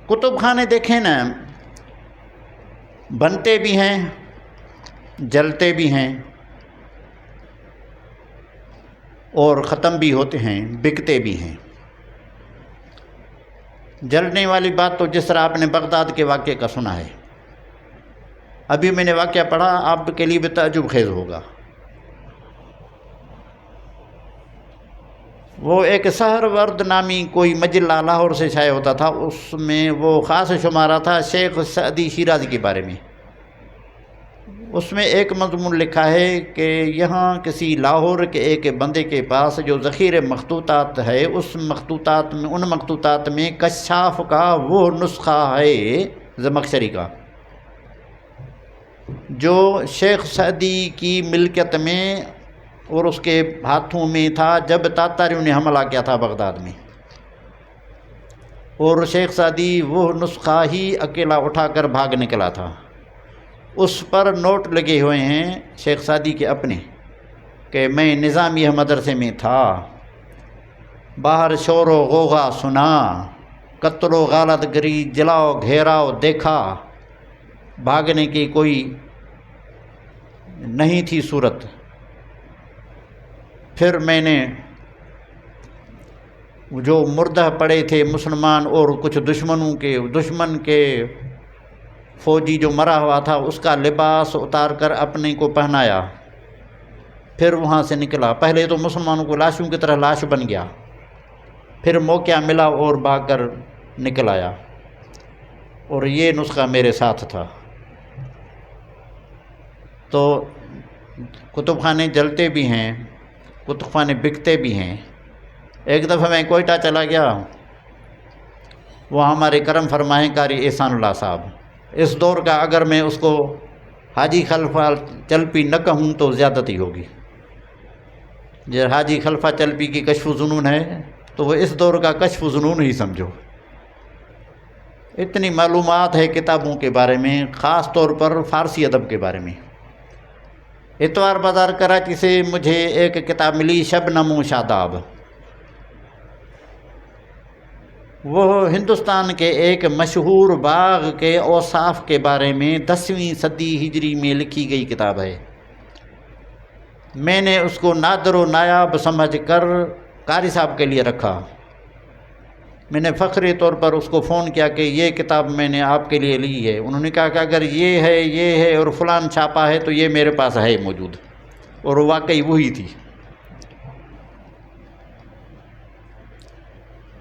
کتب خانے دیکھیں نا، بنتے بھی ہیں، جلتے بھی ہیں، اور ختم بھی ہوتے ہیں، بکتے بھی ہیں۔ جلنے والی بات تو جس طرح آپ نے بغداد کے واقعے کا سنا ہے، ابھی میں نے واقعہ پڑھا، آپ کے لیے بھی تعجب خیز ہوگا۔ وہ ایک سہرورد نامی کوئی مجلہ لاہور سے شائع ہوتا تھا، اس میں وہ خاص شمارہ تھا شیخ سعدی شیرازی کے بارے میں۔ اس میں ایک مضمون لکھا ہے کہ یہاں کسی لاہور کے ایک بندے کے پاس جو ذخیر مخطوطات ہے، ان مخطوطات میں کشاف کا وہ نسخہ ہے زمخشری کا، جو شیخ سعدی کی ملکیت میں اور اس کے ہاتھوں میں تھا جب تاتاریوں نے حملہ کیا تھا بغداد میں، اور شیخ سعدی وہ نسخہ ہی اکیلا اٹھا کر بھاگ نکلا تھا۔ اس پر نوٹ لگے ہوئے ہیں شیخ سعدی کے اپنے کہ میں نظامیہ مدرسے میں تھا، باہر شور و غوغا سنا، قتل و غارت گری، جلاؤ گھیراؤ دیکھا، بھاگنے کی کوئی نہیں تھی صورت۔ پھر میں نے جو مردہ پڑے تھے مسلمان اور کچھ دشمن کے فوجی جو مرا ہوا تھا، اس کا لباس اتار کر اپنے کو پہنایا، پھر وہاں سے نکلا۔ پہلے تو مسلمانوں کو لاشوں کی طرح لاش بن گیا، پھر موقع ملا اور بھاگ کر نکل آیا، اور یہ نسخہ میرے ساتھ تھا۔ تو کتب خانے جلتے بھی ہیں، کتب خانے بکتے بھی ہیں۔ ایک دفعہ میں کوئٹہ چلا گیا، وہ ہمارے کرم فرمائیں قاری احسان اللہ صاحب، اس دور کا اگر میں اس کو حاجی خلفہ چلپی نہ کہوں تو زیادتی ہوگی۔ جو حاجی خلفہ چلپی کی کشف ظنون ہے تو وہ اس دور کا کشف ظنون ہی سمجھو۔ اتنی معلومات ہے کتابوں کے بارے میں، خاص طور پر فارسی ادب کے بارے میں۔ اتوار بازار کراچی سے مجھے ایک کتاب ملی، شبنم و شاداب۔ وہ ہندوستان کے ایک مشہور باغ کے اوصاف کے بارے میں 10ویں صدی ہجری میں لکھی گئی کتاب ہے۔ میں نے اس کو نادر و نایاب سمجھ کر قاری صاحب کے لیے رکھا۔ میں نے فخری طور پر اس کو فون کیا کہ یہ کتاب میں نے آپ کے لیے لی ہے۔ انہوں نے کہا کہ اگر یہ ہے اور فلان چھاپا ہے تو یہ میرے پاس ہے موجود، اور واقعی وہی تھی۔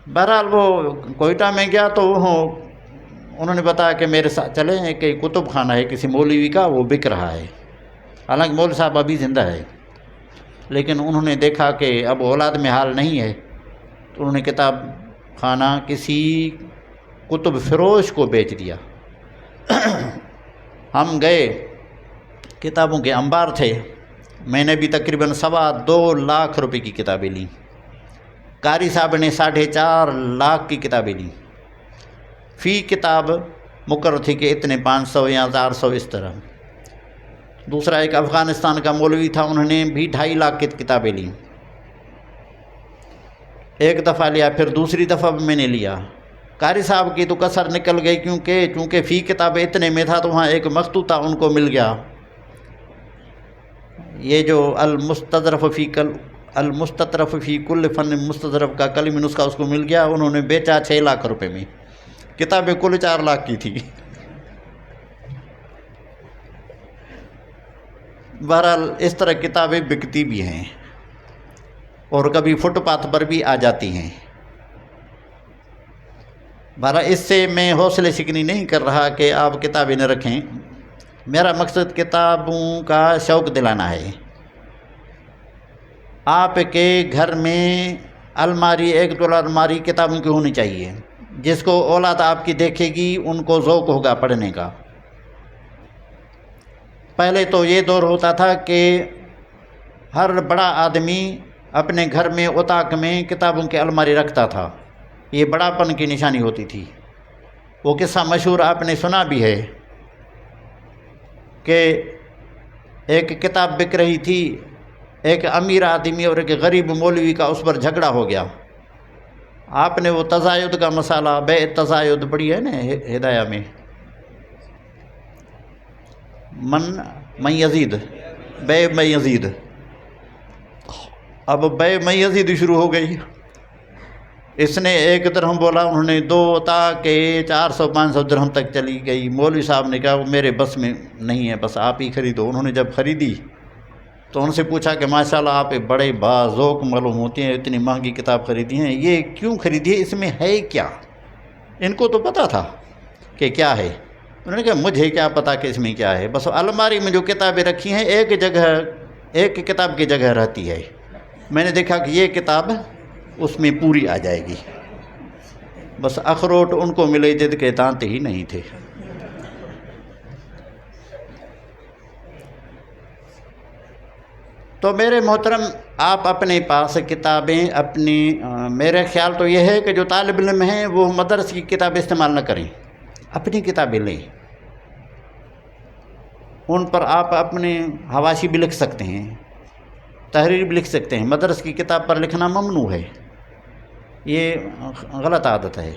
بہرحال وہ کوئٹہ میں گیا تو انہوں نے بتایا کہ میرے ساتھ چلیں کہ کتب خانہ ہے کسی مولوی کا، وہ بک رہا ہے۔ حالانکہ مولوی صاحب ابھی زندہ ہے، لیکن انہوں نے دیکھا کہ اب اولاد میں حال نہیں ہے، تو انہوں نے کتاب خانہ کسی کتب فروش کو بیچ دیا۔ ہم گئے، کتابوں کے انبار تھے، میں نے بھی تقریباً 2.25 لاکھ روپے کی کتابیں لیں، قاری صاحب نے 4.5 لاکھ کی کتابیں لیں۔ فی کتاب مقرر تھی کہ اتنے 500 یا 400 اس طرح۔ دوسرا ایک افغانستان کا مولوی تھا، انہوں نے بھی 2.5 لاکھ کی کتابیں لیں۔ ایک دفعہ لیا، پھر دوسری دفعہ بھی میں نے لیا۔ قاری صاحب کی تو کسر نکل گئی، چونکہ فی کتاب اتنے میں تھا تو وہاں ایک مخطوطہ ان کو مل گیا، یہ جو المستطرف فی کل فن مستظرف کا کلمی نسخہ اس کو مل گیا۔ انہوں نے بیچا 6 لاکھ روپے میں، کتابیں کل 4 لاکھ کی تھی۔ بہرحال اس طرح کتابیں بکتی بھی ہیں اور کبھی فٹ پاتھ پر بھی آ جاتی ہیں۔ بہرحال اس سے میں حوصلے شکنی نہیں کر رہا کہ آپ کتابیں نہ رکھیں، میرا مقصد کتابوں کا شوق دلانا ہے۔ آپ کے گھر میں الماری، ایک دو الماری کتابوں کی ہونی چاہیے، جس کو اولاد آپ کی دیکھے گی ان کو ذوق ہوگا پڑھنے کا۔ پہلے تو یہ دور ہوتا تھا کہ ہر بڑا آدمی اپنے گھر میں اتاق میں کتابوں کی الماری رکھتا تھا، یہ بڑا پن کی نشانی ہوتی تھی۔ وہ قصہ مشہور آپ نے سنا بھی ہے کہ ایک کتاب بک رہی تھی، ایک امیر آدمی اور ایک غریب مولوی کا اس پر جھگڑا ہو گیا۔ آپ نے وہ تزاید کا مسئلہ بے تزاید پڑھی ہے نا ہدایہ میں، من یزید بے میں یزید، اب بے میں یزید شروع ہو گئی، اس نے 1 درہم بولا، انہوں نے 2 تاکہ 400-500 درہم تک چلی گئی۔ مولوی صاحب نے کہا وہ میرے بس میں نہیں ہے، بس آپ ہی خریدو۔ انہوں نے جب خریدی تو ان سے پوچھا کہ ماشاءاللہ آپ بڑے باذوق معلوم ہوتے ہیں، اتنی مہنگی کتاب خریدی ہیں، یہ کیوں خریدی ہے، اس میں ہے کیا؟ ان کو تو پتہ تھا کہ کیا ہے، انہوں نے کہا مجھے کیا پتہ کہ اس میں کیا ہے، بس الماری میں جو کتابیں رکھی ہیں ایک کتاب کی جگہ رہتی ہے، میں نے دیکھا کہ یہ کتاب اس میں پوری آ جائے گی، بس اخروٹ ان کو ملے جد کے دانتے ہی نہیں تھے۔ تو میرے محترم، آپ اپنے پاس کتابیں میرے خیال تو یہ ہے کہ جو طالب علم ہیں وہ مدرسے کی کتابیں استعمال نہ کریں، اپنی کتابیں لیں، ان پر آپ اپنے حواشی بھی لکھ سکتے ہیں، تحریر بھی لکھ سکتے ہیں۔ مدرسے کی کتاب پر لکھنا ممنوع ہے، یہ غلط عادت ہے۔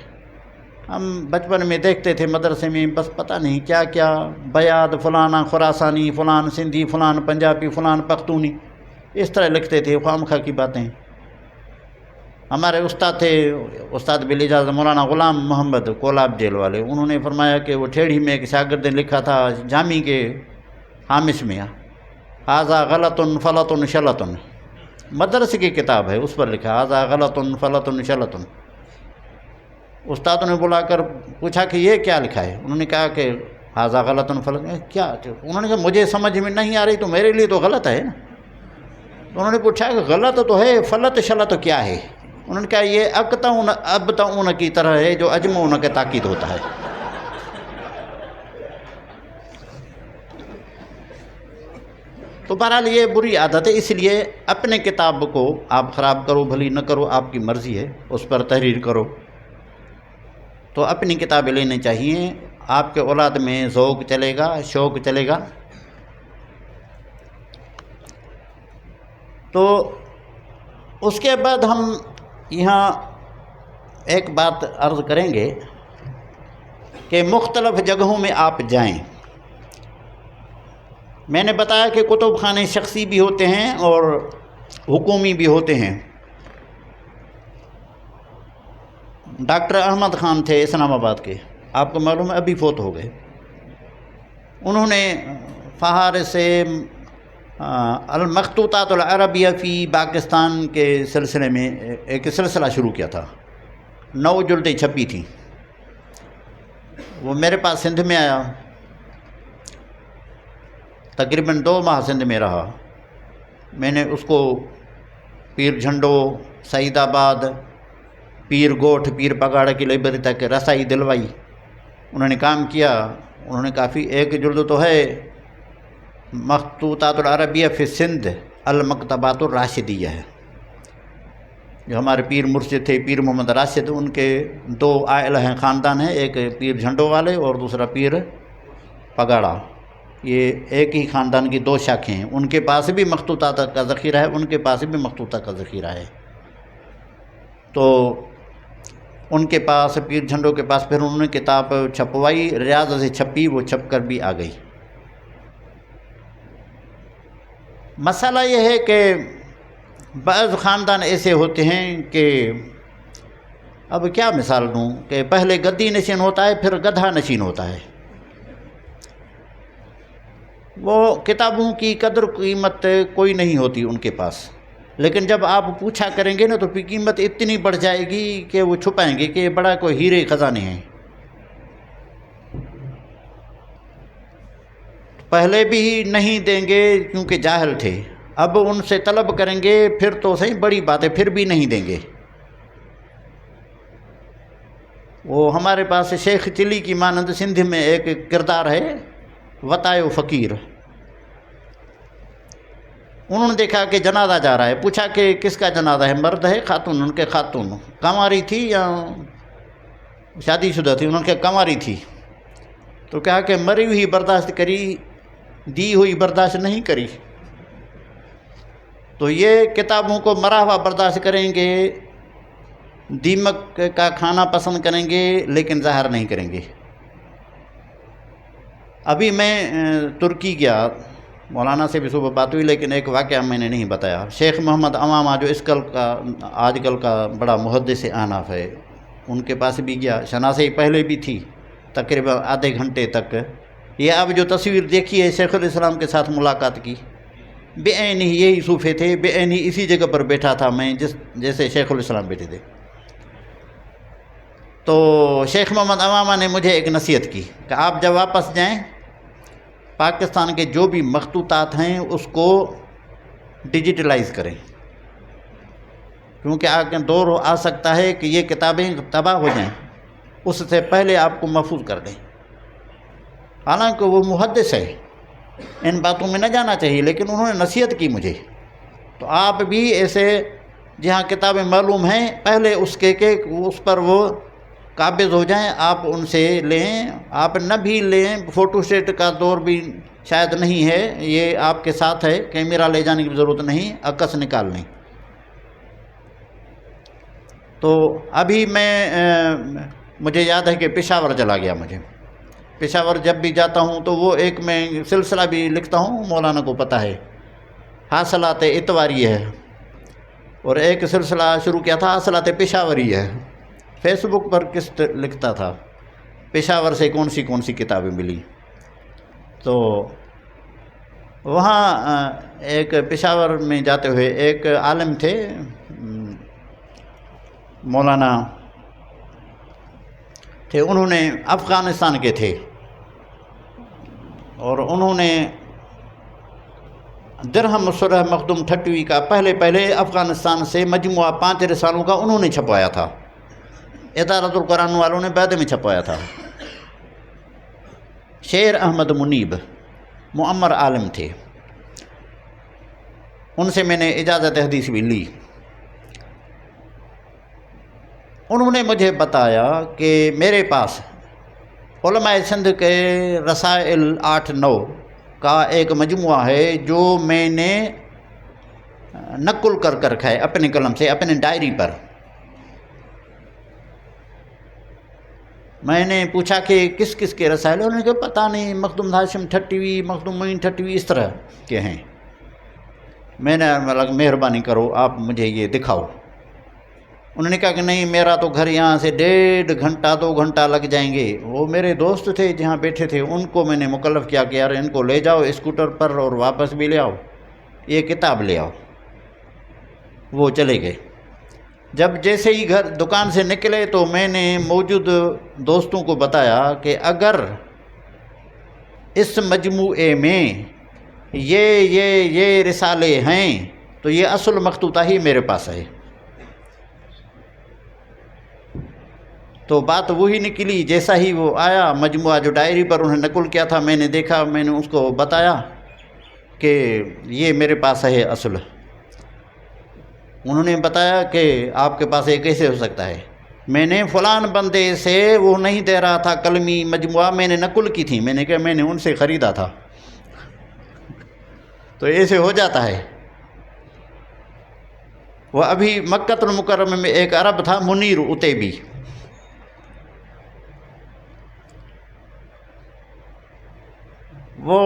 ہم بچپن میں دیکھتے تھے مدرسے میں، بس پتہ نہیں کیا کیا، بیاد فلانا خراسانی، فلان سندھی، فلان پنجابی، فلان پختونی، اس طرح لکھتے تھے، خواہ مخواہ کی باتیں۔ ہمارے استاد تھے، استاد بالاجازت مولانا غلام محمد کولاب جیل والے، انہوں نے فرمایا کہ وہ ٹھیڑھی میں ایک شاگرد نے لکھا تھا جامی کے ہامش میں، ھذا غلط فلط شلط، مدرسے کی کتاب ہے، اس پر لکھا ھذا غلط فلط شلط۔ استاد نے بلا کر پوچھا کہ یہ کیا لکھا ہے، انہوں نے کہا کہ ھذا غلط فلط، کیا؟ انہوں نے کہا مجھے سمجھ میں نہیں آ رہی تو میرے لیے تو غلط ہے نا۔ انہوں نے پوچھا کہ غلط تو ہے، فلط شلط کیا ہے؟ انہوں نے کہا یہ اقطعون ابطعون کی طرح ہے جو اجمعون کے تاکید ہوتا ہے۔ تو بہرحال یہ بری عادت ہے، اس لیے اپنے کتاب کو آپ خراب کرو بھلی نہ کرو آپ کی مرضی ہے، اس پر تحریر کرو، تو اپنی کتابیں لینی چاہیے، آپ کے اولاد میں ذوق چلے گا، شوق چلے گا۔ تو اس کے بعد ہم یہاں ایک بات عرض کریں گے کہ مختلف جگہوں میں آپ جائیں۔ میں نے بتایا کہ کتب خانے شخصی بھی ہوتے ہیں اور حکومی بھی ہوتے ہیں۔ ڈاکٹر احمد خان تھے اسلام آباد کے، آپ کو معلوم ہے ابھی فوت ہو گئے، انہوں نے فہارس المخطوطات العربیہ فی پاکستان کے سلسلے میں ایک سلسلہ شروع کیا تھا، 9 جلدیں چھپی تھیں، وہ میرے پاس سندھ میں آیا، تقریباً 2 ماہ سندھ میں رہا، میں نے اس کو پیر جھنڈو، سعید آباد، پیر گوٹھ، پیر پگاڑا کی لائبریری تک رسائی دلوائی، انہوں نے کام کیا، انہوں نے کافی، ایک جلد تو ہے مخطوطات العربیہ فی سندھ المکتبات الراشدیہ ہے، جو ہمارے پیر مرشد تھے پیر محمد راشد، ان کے 2 عائلہ ہیں، خاندان ہیں، ایک پیر جھنڈو والے اور دوسرا پیر پگاڑا، یہ ایک ہی خاندان کی 2 شاخیں ہیں، ان کے پاس بھی مخطوطات کا ذخیرہ ہے، ان کے پاس بھی مخطوطات کا ذخیرہ ہے۔ تو ان کے پاس پیر جھنڈو کے پاس پھر انہوں نے کتاب چھپوائی، ریاض سے چھپی، وہ چھپ کر بھی آ گئی۔ مسئلہ یہ ہے کہ بعض خاندان ایسے ہوتے ہیں کہ اب کیا مثال دوں کہ پہلے گدی نشین ہوتا ہے پھر گدھا نشین ہوتا ہے، وہ کتابوں کی قدر قیمت کوئی نہیں ہوتی ان کے پاس، لیکن جب آپ پوچھا کریں گے نا تو پھر قیمت اتنی بڑھ جائے گی کہ وہ چھپائیں گے کہ یہ بڑا کوئی ہیرے خزانے ہیں۔ پہلے بھی نہیں دیں گے کیونکہ جاہل تھے، اب ان سے طلب کریں گے پھر تو صحیح بڑی بات ہے، پھر بھی نہیں دیں گے۔ وہ ہمارے پاس شیخ چلی کی مانند سندھ میں ایک کردار ہے وطائے فقیر، انہوں نے دیکھا کہ جنازہ جا رہا ہے، پوچھا کہ کس کا جنازہ ہے، مرد ہے خاتون؟ ان کے خاتون، کنواری تھی یا شادی شدہ تھی؟ انہوں نے کہا کنواری تھی، تو کہا کہ مری ہوئی برداشت کری، دی ہوئی برداشت نہیں کری۔ تو یہ کتابوں کو مرا ہوا برداشت کریں گے دیمک کا کھانا پسند کریں گے لیکن ظاہر نہیں کریں گے۔ ابھی میں ترکی گیا، مولانا سے بھی صبح بات ہوئی، لیکن ایک واقعہ میں نے نہیں بتایا۔ شیخ محمد امامہ جو آج کل کا بڑا محدث احناف ہے، ان کے پاس بھی گیا۔ شناسائی پہلے بھی تھی تقریباً آدھے گھنٹے تک۔ یہ اب جو تصویر دیکھی ہے شیخ الاسلام کے ساتھ ملاقات کی، بے عین ہی یہی صوفے تھے، بے عین ہی اسی جگہ پر بیٹھا تھا میں جیسے شیخ الاسلام بیٹھے تھے۔ تو شیخ محمد امامہ نے مجھے ایک نصیحت کی کہ آپ جب واپس جائیں پاکستان کے جو بھی مخطوطات ہیں اس کو ڈیجیٹلائز کریں، کیونکہ آگے دور آ سکتا ہے کہ یہ کتابیں تباہ ہو جائیں، اس سے پہلے آپ کو محفوظ کر دیں۔ حالانکہ وہ محدث ہے، ان باتوں میں نہ جانا چاہیے، لیکن انہوں نے نصیحت کی مجھے۔ تو آپ بھی ایسے جہاں کتابیں معلوم ہیں پہلے اس کے کہ اس پر وہ قابض ہو جائیں، آپ ان سے لیں۔ آپ نہ بھی لیں، فوٹو سٹیٹ کا دور بھی شاید نہیں ہے، یہ آپ کے ساتھ ہے، کیمرہ لے جانے کی ضرورت نہیں، عکس نکال لیں۔ تو ابھی مجھے یاد ہے کہ پشاور چلا گیا مجھے۔ پشاور جب بھی جاتا ہوں تو وہ ایک میں سلسلہ بھی لکھتا ہوں، مولانا کو پتہ ہے، حاصلات اتواری ہے، اور ایک سلسلہ شروع کیا تھا حاصلات پشاوری ہے۔ فیس بک پر قسط لکھتا تھا پشاور سے کون سی کتابیں ملی۔ تو وہاں ایک پشاور میں جاتے ہوئے ایک عالم تھے، مولانا تھے، انہوں نے افغانستان کے تھے، اور انہوں نے درہم سرح مخدوم ٹھٹوی کا پہلے افغانستان سے مجموعہ 5 رسالوں کا انہوں نے چھپوایا تھا، ادارت القرآن والوں نے بعد میں چھپوایا تھا۔ شیر احمد منیب معمر عالم تھے، ان سے میں نے اجازت حدیث بھی لی۔ انہوں نے مجھے بتایا کہ میرے پاس علماء سندھ کے رسائل 8-9 کا ایک مجموعہ ہے جو میں نے نقل کر رکھا ہے اپنے قلم سے، اپنے ڈائری پر۔ میں نے پوچھا کہ کس کس کے رسائل؟ انہوں نے کہا پتہ نہیں، مخدوم ہاشم ٹھٹوی، مخدوم معین ٹھٹوی، اس طرح کے ہیں۔ میں نے مہربانی کرو آپ مجھے یہ دکھاؤ۔ انہوں نے کہا کہ نہیں، میرا تو گھر یہاں سے 1.5 گھنٹہ 2 گھنٹہ لگ جائیں گے۔ وہ میرے دوست تھے جہاں بیٹھے تھے، ان کو میں نے مکلف کیا کہ یار ان کو لے جاؤ اسکوٹر پر اور واپس بھی لے آؤ، یہ کتاب لے آؤ۔ وہ چلے گئے۔ جب جیسے ہی دکان سے نکلے تو میں نے موجود دوستوں کو بتایا کہ اگر اس مجموعے میں یہ رسالے ہیں تو یہ اصل مخطوطہ ہی میرے پاس ہے۔ تو بات وہی نکلی جیسا ہی وہ آیا، مجموعہ جو ڈائری پر انہوں نے نقل کیا تھا میں نے دیکھا، میں نے اس کو بتایا کہ یہ میرے پاس ہے اصل۔ انہوں نے بتایا کہ آپ کے پاس یہ کیسے ہو سکتا ہے؟ میں نے فلان بندے سے، وہ نہیں دے رہا تھا کلمی مجموعہ، میں نے نقل کی تھی، میں نے کہا میں نے ان سے خریدا تھا۔ تو ایسے ہو جاتا ہے۔ وہ ابھی مکہ المکرمہ میں ایک عرب تھا منیر اتیبی، وہ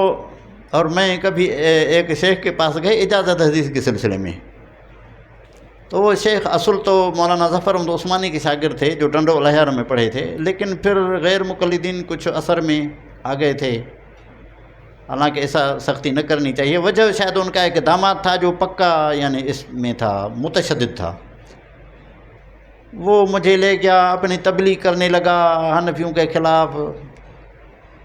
اور میں کبھی ایک شیخ کے پاس گئے اجازت حدیث کے سلسلے میں، تو وہ شیخ اصل تو مولانا ظفر احمد عثمانی کے شاگرد تھے جو ڈنڈو الحیار میں پڑھے تھے، لیکن پھر غیر مقلدین کچھ اثر میں آ گئے تھے، حالانکہ ایسا سختی نہ کرنی چاہیے۔ وجہ شاید ان کا ایک داماد تھا جو پکا یعنی اس میں تھا، متشدد تھا۔ وہ مجھے لے گیا، اپنی تبلیغ کرنے لگا حنفیوں کے خلاف،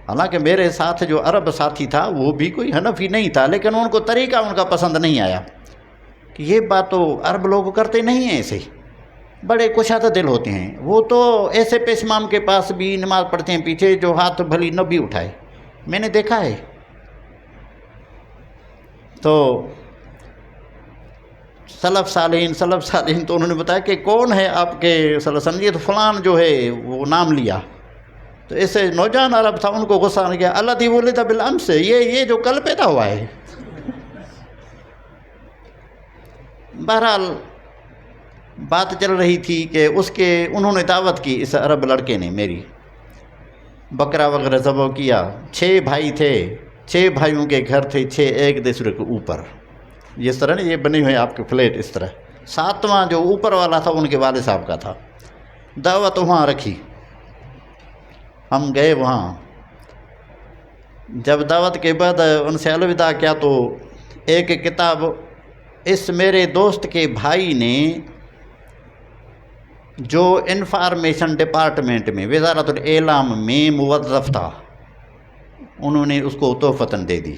حالانکہ میرے ساتھ جو عرب ساتھی تھا وہ بھی کوئی حنفی نہیں تھا، لیکن ان کو طریقہ ان کا پسند نہیں آیا کہ یہ بات تو عرب لوگ کرتے نہیں ہیں، ایسے بڑے کشادہ دل ہوتے ہیں، وہ تو ایسے پیشمام کے پاس بھی نماز پڑھتے ہیں پیچھے جو ہاتھ بھلی نہ بھی اٹھائے، میں نے دیکھا ہے۔ تو سلف صالحین تو انہوں نے بتایا کہ کون ہے آپ کے صلی اللہ علیہ وسلم، یہ تو فلان جو ہے وہ نام لیا۔ تو ایسے نوجوان عرب تھا، ان کو غصہ آ گیا، الذی ولد بالامس، یہ جو کل پیدا ہوا ہے۔ بہرحال بات چل رہی تھی کہ انہوں نے دعوت کی، اس عرب لڑکے نے میری، بکرا وغیرہ ذبح کیا، 6 بھائی تھے، 6 بھائیوں کے گھر تھے، 6 ایک دوسرے کے اوپر، جس طرح نا یہ بنے ہوئے آپ کے فلیٹ، اس طرح 7واں جو اوپر والا تھا ان کے والد صاحب کا تھا۔ دعوت وہاں رکھی، ہم گئے وہاں، جب دعوت کے بعد ان سے الوداع کیا تو ایک کتاب اس میرے دوست کے بھائی نے، جو انفارمیشن ڈپارٹمنٹ میں وزارت الاعلام میں موظف تھا، انہوں نے اس کو تحفتاً دے دی۔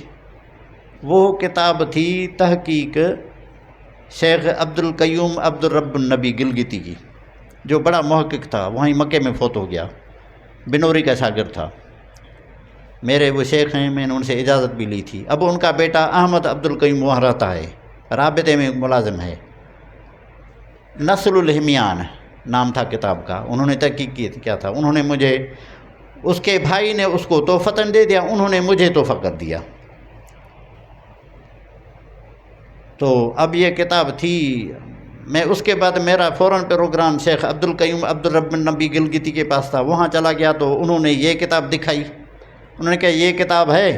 وہ کتاب تھی تحقیق شیخ عبدالقیوم عبدالرب النبی گلگتی کی، جو بڑا محقق تھا، وہیں مکے میں فوت ہو گیا، بنوری کا شاگرد تھا۔ میرے وہ شیخ ہیں، میں نے ان سے اجازت بھی لی تھی۔ اب ان کا بیٹا احمد عبدالقیوم وہاں رہتا ہے، رابطے میں ملازم ہے۔ نسل الحمیان نام تھا کتاب کا، انہوں نے تحقیق کیا تھا، انہوں نے مجھے، اس کے بھائی نے اس کو تحفتاً دے دیا، انہوں نے مجھے تحفہ کر دیا۔ تو اب یہ کتاب تھی، میں اس کے بعد میرا فوراً پروگرام شیخ عبدالقیوم عبدالرب النبی گلگتی کے پاس تھا، وہاں چلا گیا تو انہوں نے یہ کتاب دکھائی، انہوں نے کہا یہ کتاب ہے،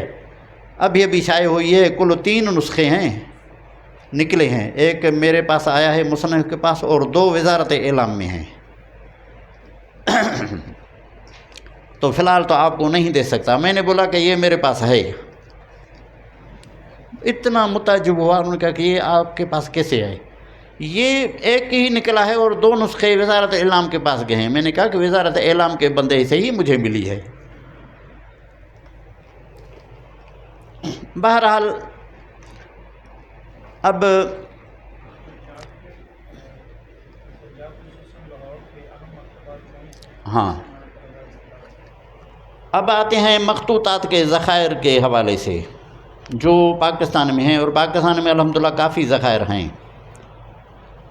ابھی ابھی شائع ہوئی ہے، کل 3 نسخے ہیں نکلے ہیں، ایک میرے پاس آیا ہے مصنف کے پاس اور 2 وزارت اعلام میں ہیں۔ تو فی الحال تو آپ کو نہیں دے سکتا۔ میں نے بولا کہ یہ میرے پاس ہے۔ اتنا متعجب ہوا، انہوں نے کہا کہ یہ آپ کے پاس کیسے ہے؟ یہ ایک ہی نکلا ہے اور 2 نسخے وزارت اعلام کے پاس گئے ہیں۔ میں نے کہا کہ وزارت اعلام کے بندے سے ہی مجھے ملی ہے۔ بہرحال اب ہاں، اب آتے ہیں مخطوطات کے ذخائر کے حوالے سے جو پاکستان میں ہیں، اور پاکستان میں الحمدللہ کافی ذخائر ہیں۔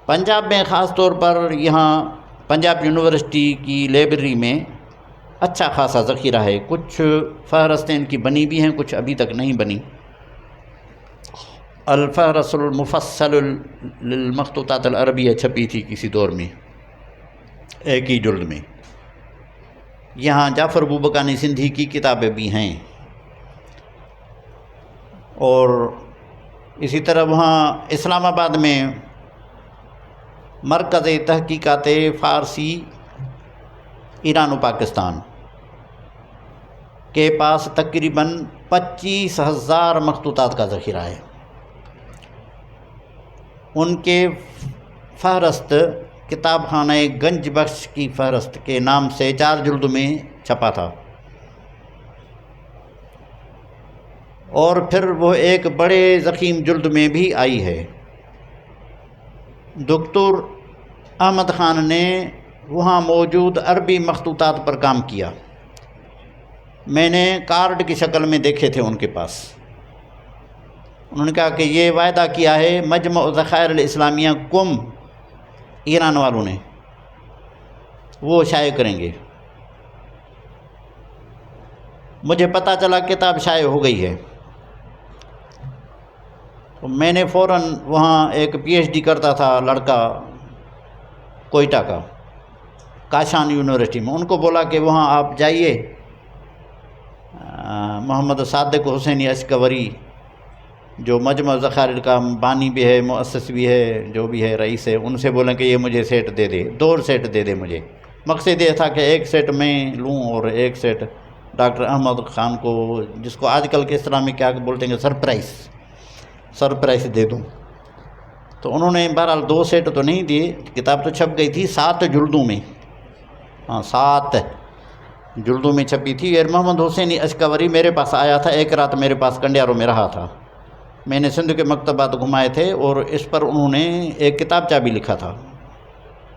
پنجاب میں خاص طور پر یہاں پنجاب یونیورسٹی کی لائبریری میں اچھا خاصا ذخیرہ ہے، کچھ فہرستیں ان کی بنی بھی ہیں، کچھ ابھی تک نہیں بنی۔ الفہرست المفصل للمخطوطات العربیہ چھپی تھی کسی دور میں، ایک ہی جلد میں۔ یہاں جعفر بوبکانی سندھی کی کتابیں بھی ہیں، اور اسی طرح وہاں اسلام آباد میں مرکز تحقیقات فارسی ایران و پاکستان کے پاس تقریباً 25,000 مخطوطات کا ذخیرہ ہے۔ ان کے فہرست کتاب خانہ گنج بخش کی فہرست کے نام سے 4 جلد میں چھپا تھا، اور پھر وہ ایک بڑے ضخیم جلد میں بھی آئی ہے۔ دکتور احمد خان نے وہاں موجود عربی مخطوطات پر کام کیا، میں نے کارڈ کی شکل میں دیکھے تھے ان کے پاس۔ انہوں نے کہا کہ یہ وعدہ کیا ہے مجمع ذخائر الاسلامیہ قم ایران والوں نے، وہ شائع کریں گے۔ مجھے پتہ چلا کتاب شائع ہو گئی ہے، تو میں نے فوراً وہاں ایک پی ایچ ڈی کرتا تھا لڑکا کوئٹہ کا، کاشان یونیورسٹی میں، ان کو بولا کہ وہاں آپ جائیے، محمد صادق حسینی اشکوری جو مجمع ذخائر کا بانی بھی ہے، مؤسس بھی ہے، جو بھی ہے رئیس ہے، ان سے بولیں کہ یہ مجھے سیٹ دے دے، 2 سیٹ دے دے مجھے۔ مقصد یہ تھا کہ 1 سیٹ میں لوں اور 1 سیٹ ڈاکٹر احمد خان کو، جس کو آج کل کے اسلام میں کیا بولتے ہیں، سرپرائز دے دوں۔ تو انہوں نے بہرحال 2 سیٹ تو نہیں دیے، کتاب تو چھپ گئی تھی 7 جلدوں میں، 7 جلدوں میں چھپی تھی۔ اور محمد حسینی اشکوری میرے پاس آیا تھا، ایک رات میرے پاس کنڈیاروں میں رہا تھا، میں نے سندھ کے مکتبات گھمائے تھے، اور اس پر انہوں نے ایک کتابچہ بھی لکھا تھا،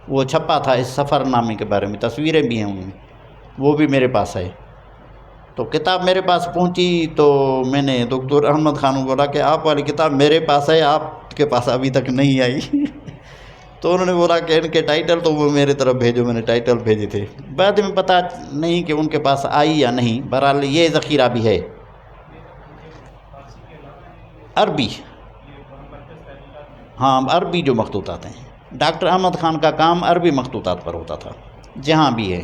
وہ چھپا تھا اس سفر نامے کے بارے میں، تصویریں بھی ہیں ان میں، وہ بھی میرے پاس ہے۔ تو کتاب میرے پاس پہنچی تو میں نے دکتور احمد خان کو بولا کہ آپ والی کتاب میرے پاس ہے، آپ کے پاس ابھی تک نہیں آئی۔ تو انہوں نے بولا کہ ان کے ٹائٹل تو وہ میرے طرف بھیجو، میں نے ٹائٹل بھیجے تھے، بعد میں پتہ نہیں کہ ان کے پاس آئی یا نہیں۔ بہرحال یہ ذخیرہ بھی ہے عربی، ہاں عربی جو مخطوطات ہیں ڈاکٹر احمد خان کا کام عربی مخطوطات پر ہوتا تھا، جہاں بھی ہے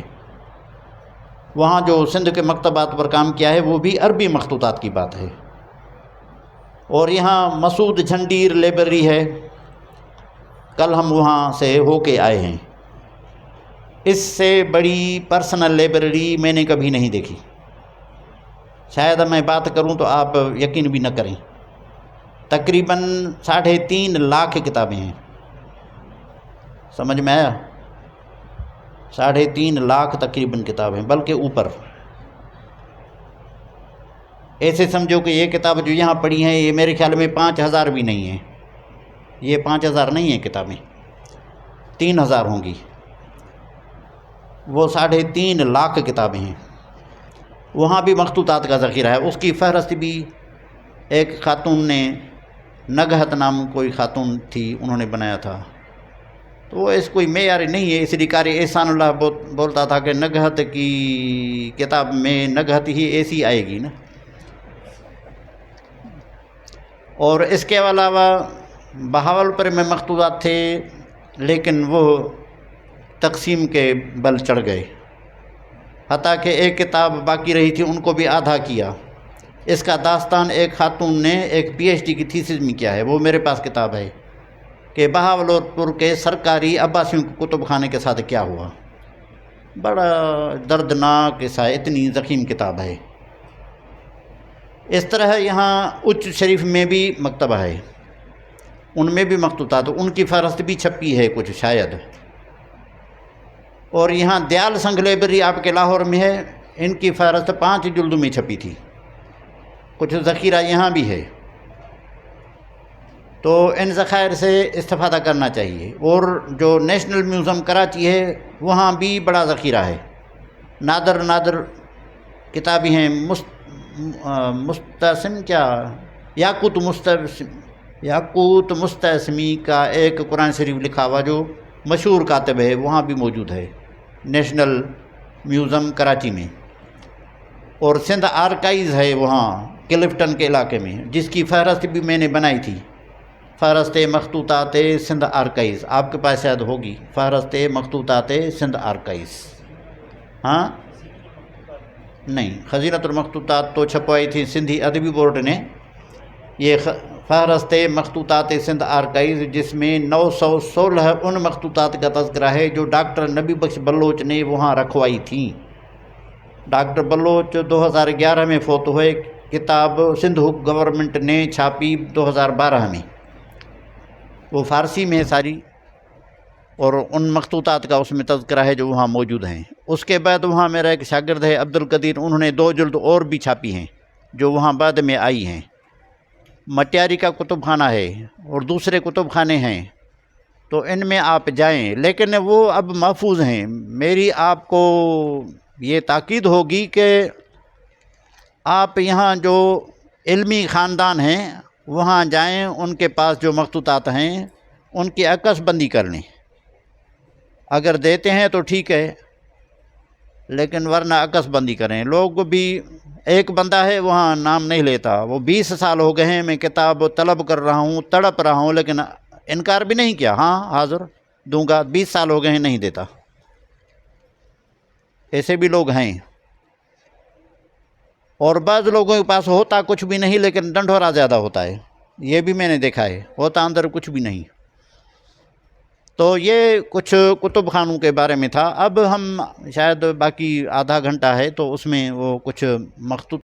وہاں جو سندھ کے مکتبات پر کام کیا ہے وہ بھی عربی مخطوطات کی بات ہے۔ اور یہاں مسعود جھنڈیر لائبریری ہے، کل ہم وہاں سے ہو کے آئے ہیں۔ اس سے بڑی پرسنل لائبریری میں نے کبھی نہیں دیکھی، شاید میں بات کروں تو آپ یقین بھی نہ کریں۔ تقریباً 3.5 لاکھ کتابیں ہیں، سمجھ میں آیا؟ 3.5 لاکھ تقریباً کتابیں، بلکہ اوپر۔ ایسے سمجھو کہ یہ کتاب جو یہاں پڑھی ہیں یہ میرے خیال میں 5,000 بھی نہیں ہیں، یہ 5,000 نہیں ہیں کتابیں، 3,000 ہوں گی۔ وہ 3.5 لاکھ کتابیں ہیں۔ وہاں بھی مخطوطات کا ذخیرہ ہے، اس کی فہرست بھی ایک خاتون نے، نگہت نام کوئی خاتون تھی، انہوں نے بنایا تھا۔ تو وہ اس کوئی معیاری نہیں ہے، اس لیے قاری احسان اللہ بولتا تھا کہ نگہت کی کتاب میں نگہت ہی ایسی آئے گی نا۔ اور اس کے علاوہ بہاولپور میں مخطوطات تھے، لیکن وہ تقسیم کے بل چڑھ گئے، حتیٰ کہ ایک کتاب باقی رہی تھی ان کو بھی آدھا کیا۔ اس کا داستان ایک خاتون نے ایک PhD کی تھیسس میں کیا ہے، وہ میرے پاس کتاب ہے کہ بہاولپور کے سرکاری عباسیوں کے کتب خانے کے ساتھ کیا ہوا۔ بڑا دردناک قصہ ہے، اتنی ضخیم کتاب ہے۔ اس طرح یہاں اچ شریف میں بھی مکتبہ ہے، ان میں بھی مخطوطات، ان کی فہرست بھی چھپی ہے کچھ شاید۔ اور یہاں دیال سنگھ لائبریری آپ کے لاہور میں ہے، ان کی فہرست 5 جلدوں میں چھپی تھی، کچھ ذخیرہ یہاں بھی ہے۔ تو ان ذخائر سے استفادہ کرنا چاہیے۔ اور جو نیشنل میوزیم کراچی ہے وہاں بھی بڑا ذخیرہ ہے، نادر کتابیں ہیں، مستعصم کیا یاقوت مستعصمی کا ایک قرآن شریف لکھا ہوا جو مشہور کاتب ہے، وہاں بھی موجود ہے نیشنل میوزیم کراچی میں۔ اور سندھ آرکائیز ہے وہاں کلفٹن کے علاقے میں، جس کی فہرست بھی میں نے بنائی تھی، فہرست مخطوطات سندھ آرکائیز، آپ کے پاس شاید ہوگی، فہرست مخطوطات سندھ آرکائیز۔ ہاں نہیں، خزینۃ المخطوطات تو چھپوائی تھی سندھی ادبی بورڈ نے، یہ فہرست مخطوطات سندھ آرکائیز جس میں 916 ان مخطوطات کا تذکرہ ہے جو ڈاکٹر نبی بخش بلوچ نے وہاں رکھوائی تھیں۔ ڈاکٹر بلوچ 2011 میں فوت ہوئے، کتاب سندھ گورنمنٹ نے چھاپی 2012 میں، وہ فارسی میں ہے ساری، اور ان مخطوطات کا اس میں تذکرہ ہے جو وہاں موجود ہیں۔ اس کے بعد وہاں میرا ایک شاگرد ہے عبدالقدیر، انہوں نے 2 جلد اور بھی چھاپی ہیں جو وہاں بعد میں آئی ہیں۔ مٹیاری کا کتب خانہ ہے اور دوسرے کتب خانے ہیں، تو ان میں آپ جائیں، لیکن وہ اب محفوظ ہیں۔ میری آپ کو یہ تاکید ہوگی کہ آپ یہاں جو علمی خاندان ہیں وہاں جائیں، ان کے پاس جو مخطوطات ہیں ان کی عکس بندی کر لیں، اگر دیتے ہیں تو ٹھیک ہے، لیکن ورنہ عکس بندی کریں۔ لوگ بھی، ایک بندہ ہے وہاں نام نہیں لیتا، وہ 20 سال ہو گئے ہیں میں کتاب طلب کر رہا ہوں، تڑپ رہا ہوں، لیکن انکار بھی نہیں کیا، ہاں حاضر دوں گا، 20 سال ہو گئے ہیں نہیں دیتا۔ ایسے بھی لوگ ہیں۔ اور بعض لوگوں کے پاس ہوتا کچھ بھی نہیں لیکن ڈنڈورا زیادہ ہوتا ہے، یہ بھی میں نے دیکھا ہے، ہوتا اندر کچھ بھی نہیں۔ تو یہ کچھ کتب خانوں کے بارے میں تھا۔ اب ہم شاید باقی آدھا گھنٹہ ہے تو اس میں وہ کچھ مخطوط